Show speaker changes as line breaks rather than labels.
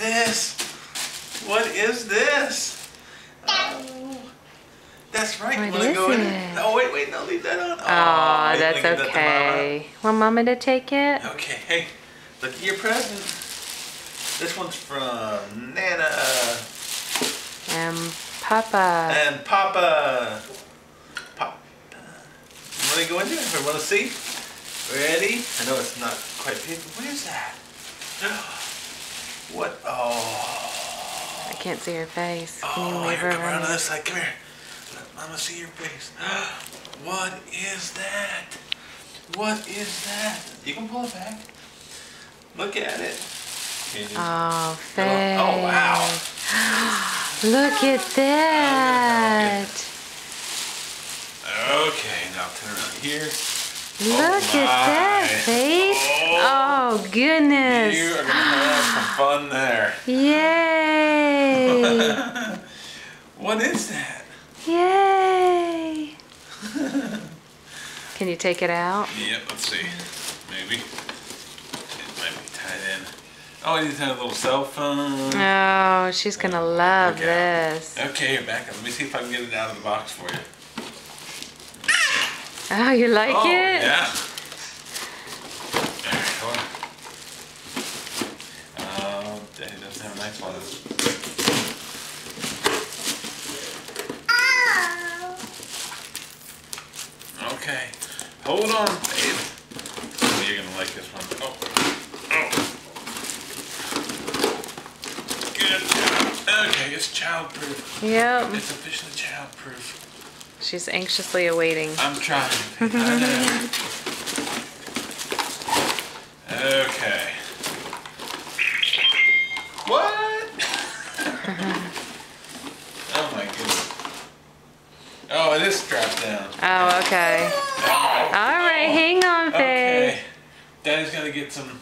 is this? What is this? Oh, that's right.
What
Want to
is
go in?
it?
Oh, wait, no, leave that on.
Oh,
wait,
that's
give that to
okay. Want Mama to take it?
Mama. Okay, hey, look at your present. This one's from Nana.
And Papa.
And Papa. Papa. Want to go in there? I want to see? Ready? I know it's not quite paper. What is that? What? Oh.
I can't see her face. Can you
Oh,
leave
here,
her
come around
around?
to this side. Come here. Let Mama see your face. What is that? What is that? You can pull it back. Look at it.
Oh, face.
Oh, wow.
Look at that.
Okay, now turn around here.
Look at that face. Oh,
You
goodness.
are going to have some fun there.
Yay.
What is that?
Yay. Can you take it out?
Yep, let's see. Maybe. It might be tied in. Oh, I just had a little cell phone.
Oh, she's going to love
Look out.
this.
Okay, here, back up. Let me see if I can get it out of the box for you.
Oh, you like
Oh,
it?
yeah. Alright, hold on. Daddy doesn't have a nice one. Okay. Hold on, babe. Oh, you're gonna like this one. Oh. Good job. Okay, it's childproof.
Yep.
It's officially childproof.
She's anxiously awaiting.
I'm trying. I know. Okay. What? Oh my goodness. Oh, it is strapped down.
Oh, okay. All right, hang on, Faye.
Okay. Daddy's gotta get some